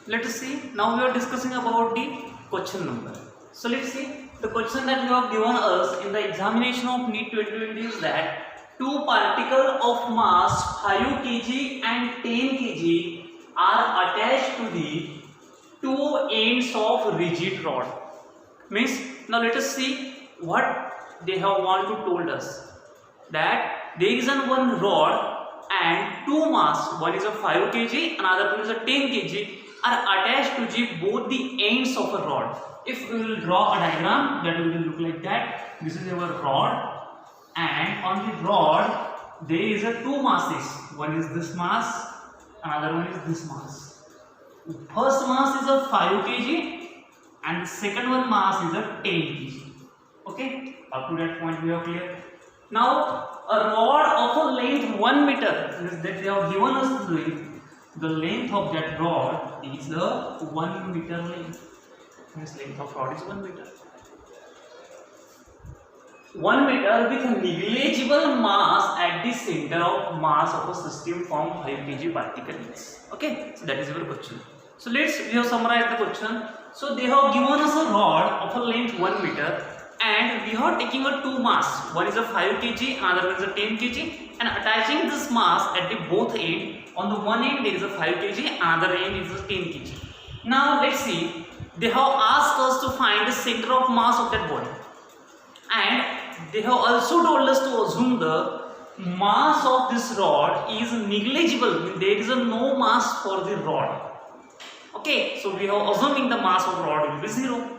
Let us see. Now we are discussing about the question number. So let's see. The question that you have given us in the examination of NEET 2020 is that two particles of mass 5 kg and 10 kg are attached to the two ends of rigid rod. Means now let us see what they have want to told us, that there is one rod and two mass, one is a 5 kg, another one is a 10 kg, are attached to both the ends of a rod. If we will draw a diagram, that will look like that. This is our rod, and on the rod there is a two masses. One is this mass, another one is this mass. First mass is a 5 kg and the second one mass is a 10 kg. Okay, up to that point we are clear. Now a rod of a length 1 meter that they have given us the length of that rod is a 1 meter length. This length of rod is 1 meter. 1 meter with a negligible mass at the center of mass of a system from 5 kg particles. Okay, so that is your question. So we have summarized the question. So they have given us a rod of a length 1 meter, and we are taking a two mass. One is a 5 kg, another one is a 10 kg, and attaching this mass at the both end. On the one end there is a 5 kg, another end is a 10 kg. Now let's see. They have asked us to find the center of mass of that body, and they have also told us to assume the mass of this rod is negligible. There is no mass for the rod. Okay, so we are assuming the mass of rod will be 0.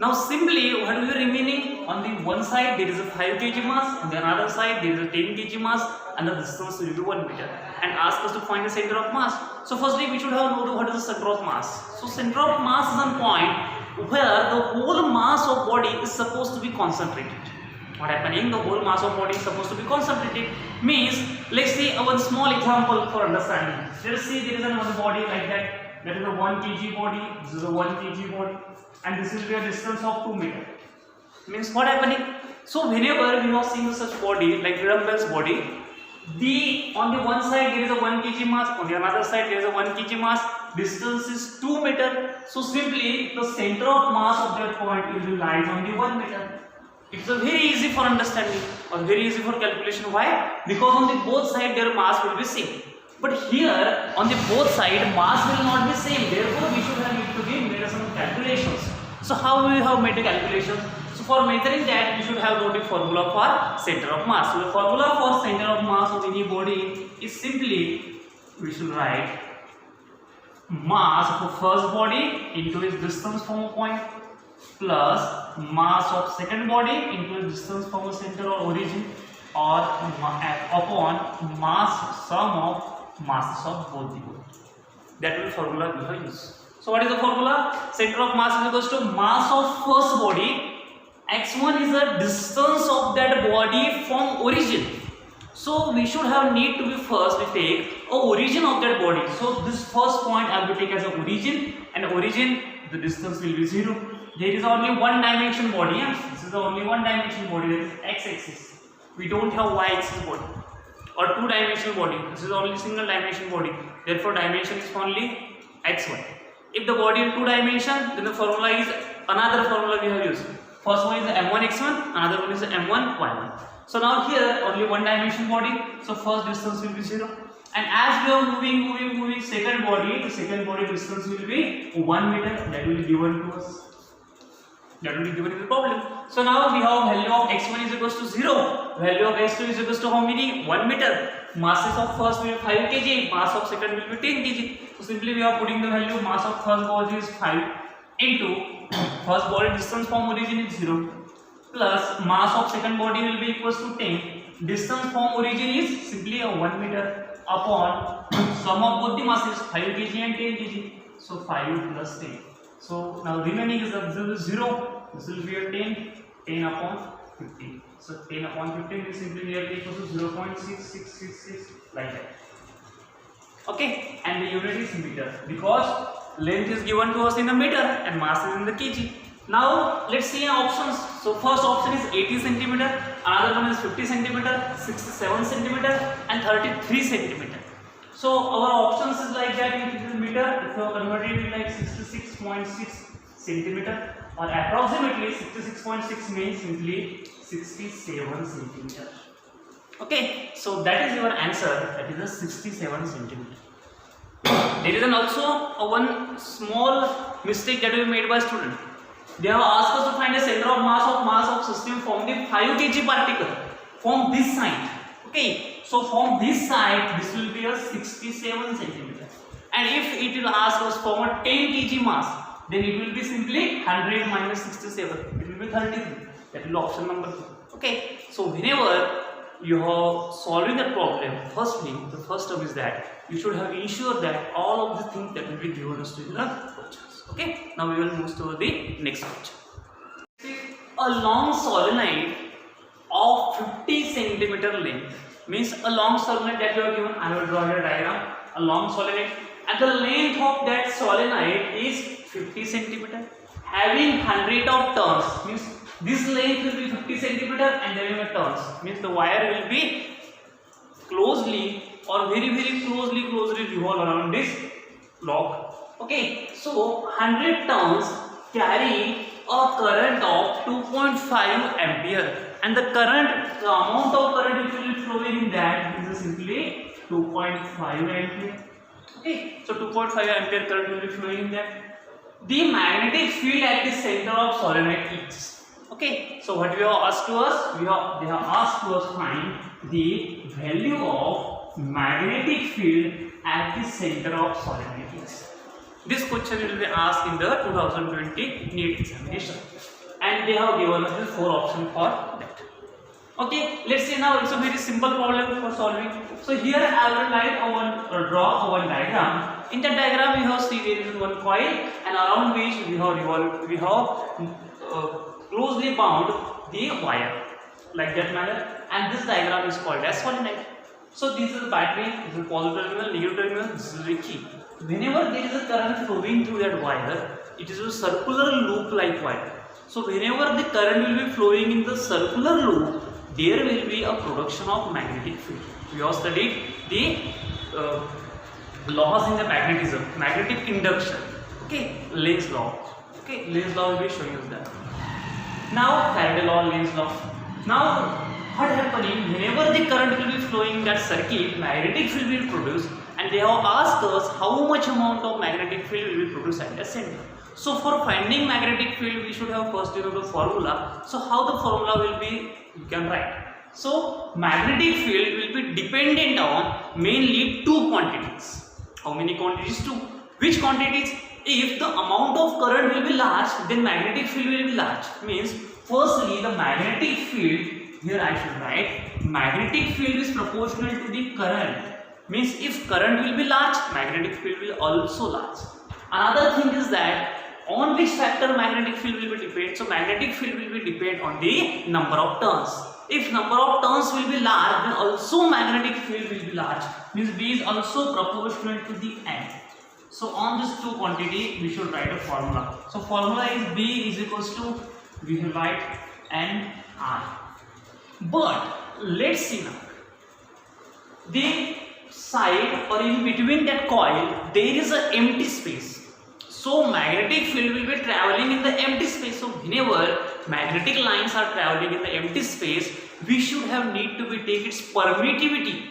Now simply what will be remaining? On the one side there is a 5 kg mass, on the other side there is a 10 kg mass, and the distance will be 1 meter, and ask us to find the center of mass. So firstly we should have known what is the center of mass. So center of mass is a point where the whole mass of body is supposed to be concentrated. What happening? The whole mass of body is supposed to be concentrated. Means, let's see one small example for understanding. Let's see there is another body like that. That is a 1 kg body. This is a 1 kg body, and this is a distance of 2 meter. Means what happening? So whenever we are seeing such body like dumbbell's body, on the one side there is a 1 kg mass, on the other side there is a 1 kg mass. Distance is 2 meter. So simply the center of mass of that point will lies on the 1 meter. It's a very easy for understanding or very easy for calculation. Why? Because on the both side their mass will be same. But here on the both side mass will not be same. Therefore we should have need to give some calculations. So how we have made a calculation? So for measuring that we should have known the formula for center of mass. So the formula for center of mass of any body is simply, we should write mass of the first body into its distance from a point plus mass of second body into its distance from a center or origin, or upon mass sum of masses of both the body. That will formula we have used. So what is the formula? Center of mass is equals to mass of first body. x1 is the distance of that body from origin. So we should have need to be first we take a origin of that body. So this first point I will take as a origin, and origin the distance will be 0. There is only one dimension body. This is the only one dimension body, that is x-axis. We don't have y-axis body or two dimensional body. This is only single dimension body. Therefore dimension is only x1. If the body in two dimension, then the formula is another formula we have used. First one is the m1x1, another one is the m1y1. So now here only one dimension body, so first distance will be 0. And as we are moving second body, the second body distance will be 1 meter. That will be given to us. That will be given in the problem. So now we have value of x1 is equals to 0. Value of x2 is equals to how many? 1 meter. Masses of first will be 5 kg. Mass of second will be 10 kg. So simply we are putting the value. Mass of first body is 5 into first body distance from origin is 0 plus mass of second body will be equals to 10. Distance from origin is simply a 1 meter upon sum of both the masses 5 kg and 10 kg. So 5 plus 10. So now remaining is 0. This will be a 10 upon 15. So 10 upon 15 is simply nearly equal to 0.6666 like that. Okay, and the unit is meter because length is given to us in a meter and mass is in the kg. Now let's see our options. So first option is 80 centimeter, another one is 50 centimeter, 67 centimeter, and 33 centimeter. So our options is like that in meter. If you convert it like 66.6 centimeter, or approximately 66.6 means simply 67 centimeter. Okay, so that is your answer. That is a 67 centimeter. There is also one small mistake that we made by student. They have asked us to find a center of mass of system from the 5 kg particle from this side. Okay, so from this side this will be a 67 centimeter, and if it will ask us from a 10 kg mass, then it will be simply 100 minus 67. It will be 33. That will be option number 2. Okay, so whenever you are solving that problem, firstly, the first step is that you should have ensured that all of the things that will be given us to the questions. Okay, now we will move to the next question. A long solenoid of 50 centimeter length, means a long solenoid that you are given. I will draw a diagram. A long solenoid, and the length of that solenoid is 50 centimeter, having 100 of turns, means this length will be 50 centimeter, and then your turns means the wire will be closely or very closely revolve around this lock. Okay, so 100 turns carry a current of 2.5 ampere, and the amount of current which will be flowing in that is simply 2.5 ampere. Okay, so 2.5 ampere current will be flowing in that. The magnetic field at the center of solenoid is. Okay, so what we have asked to us, they have asked to us find the value of magnetic field at the center of solenoid is. This question will be asked in the 2020 NEET examination, and they have given us the 4 options for that. Okay, let's see now. It's a very simple problem for solving. So here I will draw one diagram. In that diagram we have see there is one coil, and around which we have closely bound the wire like that manner, and this diagram is called as solenoid. So this is the battery, this is positive terminal, negative terminal, this is the key. Whenever there is a current flowing through that wire, it is a circular loop like wire. So whenever the current will be flowing in the circular loop, there will be a production of magnetic field. We have studied the laws in the magnetism, magnetic induction. Okay, Lenz law. Okay, Lenz law will be showing us that. Now Faraday law, Lenz law. Now what happening, whenever the current will be flowing in that circuit, magnetic field will produce, and they have asked us how much amount of magnetic field will be produced at the center. So for finding magnetic field, we should have first the formula. So how the formula will be, you can write. So magnetic field will be dependent on mainly 2 quantities. How many quantities? 2. Which quantities? If the amount of current will be large, then magnetic field will be large. Means firstly the magnetic field, here I should write, magnetic field is proportional to the current. Means if current will be large, magnetic field will also large. Another thing is that on which factor magnetic field will be depend. So magnetic field will be depend on the number of turns. If number of turns will be large, then also magnetic field will be large. Means B is also proportional to the N. So on this 2 quantity, we should write a formula. So formula is B is equals to, we will write N I. But let's see now. The side or in between that coil, there is an empty space. So magnetic field will be traveling in the empty space. So whenever magnetic lines are traveling in the empty space, we should have need to be take its permittivity.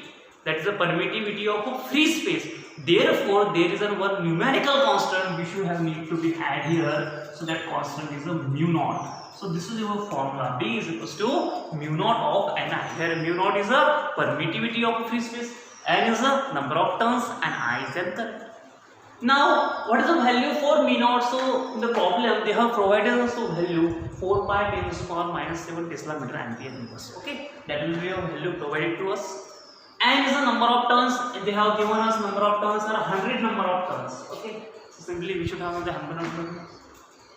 That is the permittivity of a free space. Therefore, there is one numerical constant we should have need to be had here. So that constant is a mu naught. So this is your formula. B is equals to mu naught of Ni. Where mu naught is a permittivity of a free space, N is the number of turns, and I is the current. Now, what is the value for mu naught? So in the problem they have provided us the value 4 pi 10 to the power minus 7 Tesla meter ampere inverse. Okay, that will be a value provided to us. N is the number of turns, and they have given us number of turns are 100 number of turns. Okay, so simply we should have the 100 number of turns.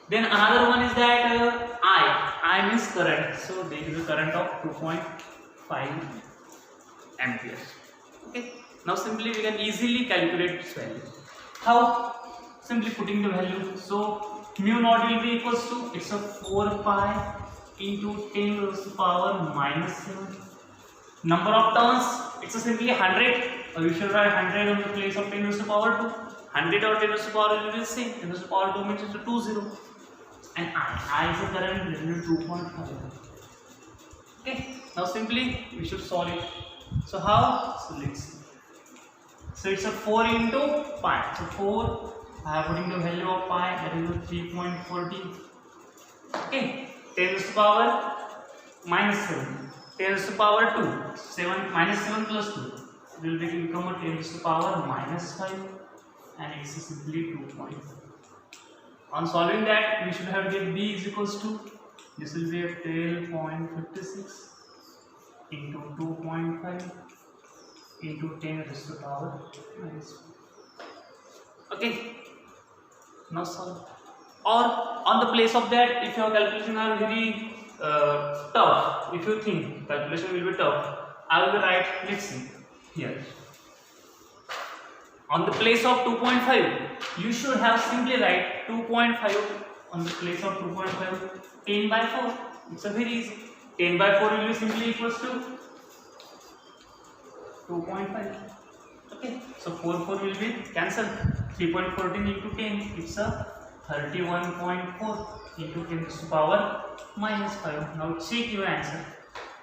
Then another one is that I means current. So there is a current of 2.5 ampere. Okay, now simply we can easily calculate its value. How? Simply putting the value. So mu naught will be equals to, it's a 4 pi into 10 to the power minus 7. Number of turns, it's a simply 100. we should write 100 on the place of 10 raised to power 2. 100 or 10 raised to power will be the same. 10 raised to power 2 means it's a 20. And I is the current related to 2.5. Okay, now simply we should solve it. So how? So let's see. So it's a 4 into pi. So 4, I am putting the value of pi, that is 3.40. Okay, 10 raised to power minus 7. 10 raised to power 2. 7 minus 7 plus 2 will become a 10 raised to power minus 5, and x is simply 2.5. On solving that, we should have get b is equals to, this will be a 12.56 into 2.5 into 10 raised to power minus 5. Okay, now solve. Or on the place of that, if your calculation are very tough, if you think calculation will be tough, I will write, let's see here. On the place of 2.5, you should have simply write 2.5 on the place of 2.5, 10 by 4. It's a very easy. 10 by 4 will be simply equals to 2.5. Okay, so 4 will be cancelled. 3.14 into 10, it's a 31.4 into 10 to the power minus 5. Now check your answer.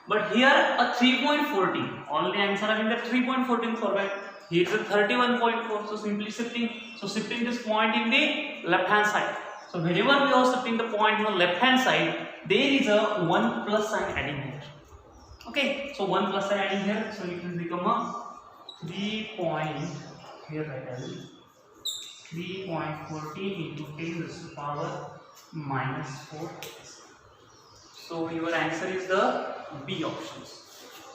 But here a 3.14, all the answer are in the 3.14 format. Here is a 31.4, so simply shifting. So shifting this point in the left hand side. So whenever we are shifting the point in the left hand side, there is a 1 plus sign adding here. Okay, so 1 plus sign adding here, so it will become a 3.14 into 10 raised to power minus 4. So your answer is the B options.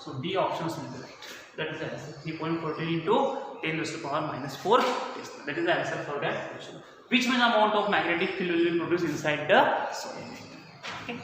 So D options will be right. That is the answer. 3.14 into 10 raised to power minus 4. Yes, that is the answer for that question. Which means amount of magnetic field will be produced inside the solid. Okay.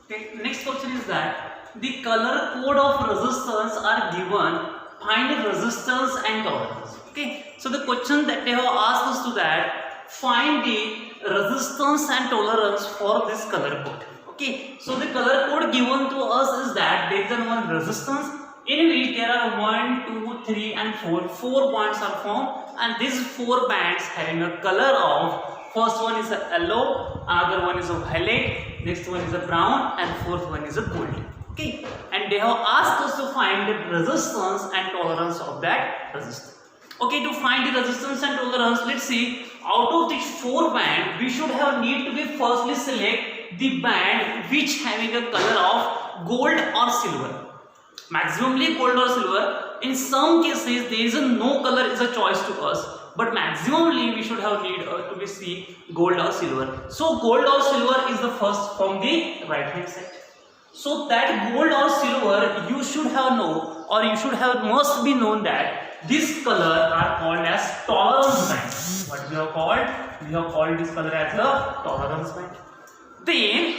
Okay. Next question is that the color code of resistance are given. Find resistance and tolerance. Okay. So the question that they have asked us to that, find the resistance and tolerance for this color code. Okay, so the color code given to us is that there is one resistance in which there are 1, 2, 3 and 4. 4 bands are formed, and these 4 bands having a color of, first one is a yellow, another one is a violet, next one is a brown, and fourth one is a gold. Okay, and they have asked us to find the resistance and tolerance of that resistor. Okay, to find the resistance and tolerance, let's see, out of these 4 bands, we should have need to be firstly select the band which having a color of gold or silver. Maximally gold or silver. In some cases, there is a no color is a choice to us, but maximally we should have need to be see gold or silver. So gold or silver is the first from the right hand side. So that gold or silver, you should have know, or you should have must be known that this color are called as tolerance band. What we have called? We have called this color as a tolerance band. Then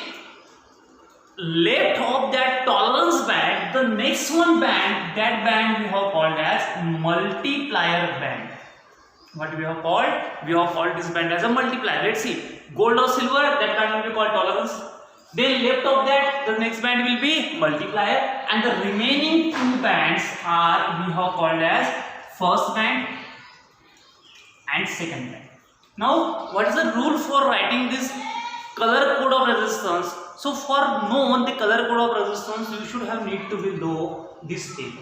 left of that tolerance band, the next one band, that band we have called as multiplier band. What we have called? We have called this band as a multiplier. Let's see, gold or silver, that band will be called tolerance. Then left of that, the next band will be multiplier, and the remaining 2 bands are we have called as first band and second band. Now, what is the rule for writing this color code of resistance? So for known the color code of resistance, you should have need to below this table.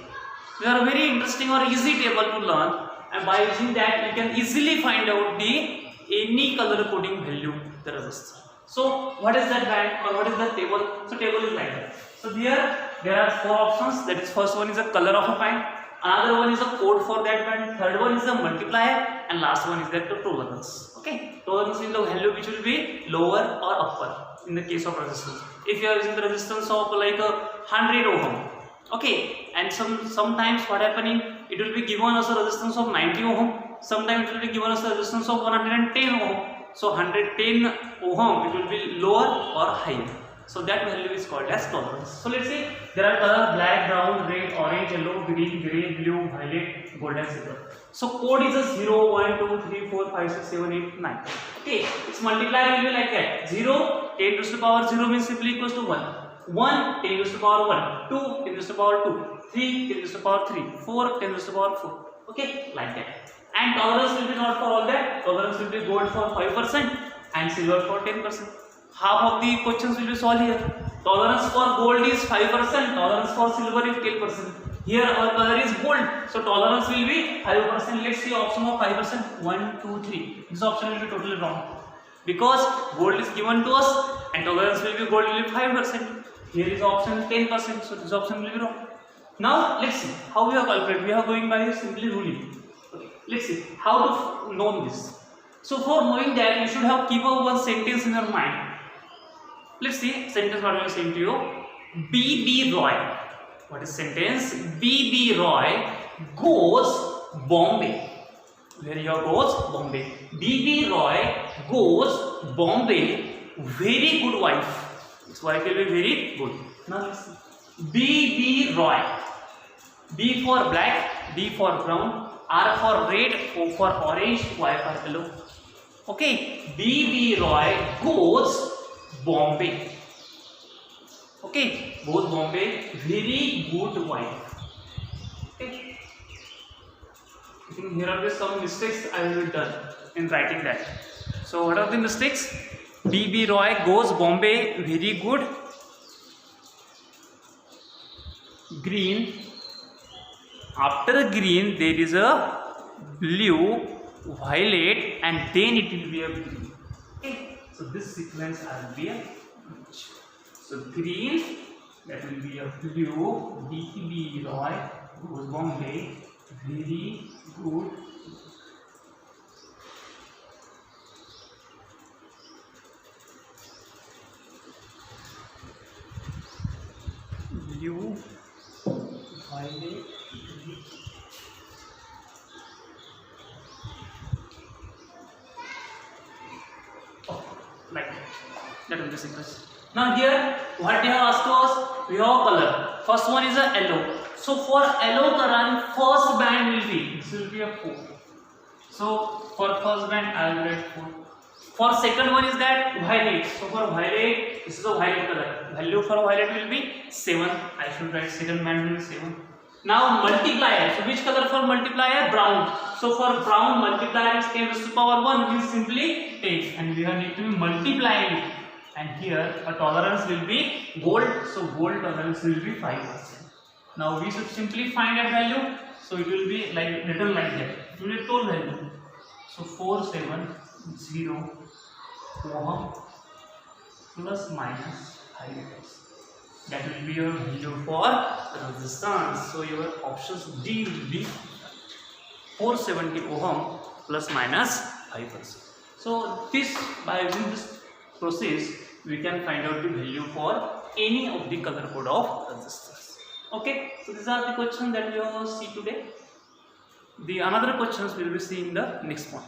They are very interesting or easy table to learn, and by using that you can easily find out the any color coding value the resistor. So what is that band or what is the table? So table is like that. So here there are 4 options. That is, first one is a color of a band, another one is a code for that band, third one is a multiplier, and last one is that the tolerance. Okay, tolerance is the value which will be lower or upper in the case of resistance. If you are using the resistance of like 100 ohm, okay, and sometimes what happening, it will be given as a resistance of 90 ohm, sometimes it will be given as a resistance of 110 ohm. So 110 ohm, it will be lower or higher. So that value is called as tolerance. So let's say there are color black, brown, red, orange, yellow, green, grey, blue, violet, gold and silver. So code is a 0, 1, 2, 3, 4, 5, 6, 7, 8, 9. Okay, its multiplier will be like that. 0, 10 to the power 0 means simply equals to 1. 1 10 raised to power 1, 2 10 raised to power 2, 3 10 raised to power 3, 4 10 raised to power 4. Okay, like that. And tolerance will be not for all that. Tolerance will be gold for 5% and silver for 10%. Half of the questions will be solved here. Tolerance for gold is 5%, tolerance for silver is 10%. Here our color is gold, so tolerance will be 5%. Let's see option of 5%. 1, 2, 3. This option will be totally wrong because gold is given to us and tolerance will be gold will be 5%. Here is option 10%, so this option will be wrong. Now let's see how we are calculating. We are going by simply ruling. Okay. Let's see how to know this. So for knowing that, you should have keep up one sentence in your mind. Let's see sentence what I am saying to you. B.B. Roy. What is sentence? B.B. Roy goes Bombay. Where he goes? Bombay. B.B. Roy goes Bombay. Very good wife. His wife will be very good. Now listen. B.B. Roy. B for black, B for brown, R for red, O for orange, Y for yellow. Okay. B.B. Roy goes Bombay. Okay, goes Bombay, very good wife. Okay. I think here are some mistakes I will have done in writing that. So what are the mistakes? B.B. Roy goes Bombay, very good. Green. After green there is a blue, violet, and then it will be a green. Okay. So this sequence will be a so green, that will be a blue. B.B. Roy goes Bombay, very good. Blue, violet, green. Oh, like that. That will be sequence. Now here, what they have asked us? We have color. First one is a yellow. So for yellow color, first band will be, this will be a 4. So for first band, I will write 4. For second one is that violet. So for violet, this is a violet color. Value for violet will be 7. I should write second band will be 7. Now multiplier. So which color for multiplier? Brown. So for brown, multiplier is 10 raised to power 1 means simply 10. And we need to be multiplying it. And here a tolerance will be gold, so gold tolerance will be 5%. Now we should simply find a value, so it will be like written like that. It will be total value. So 470 ohm plus minus 5 meters. That will be your value for resistance. So your options D will be 470 ohm plus minus 5%. So this, by using this process, we can find out the value for any of the color code of resistors. Okay, so these are the questions that we will see today. The another questions we will be seeing in the next point.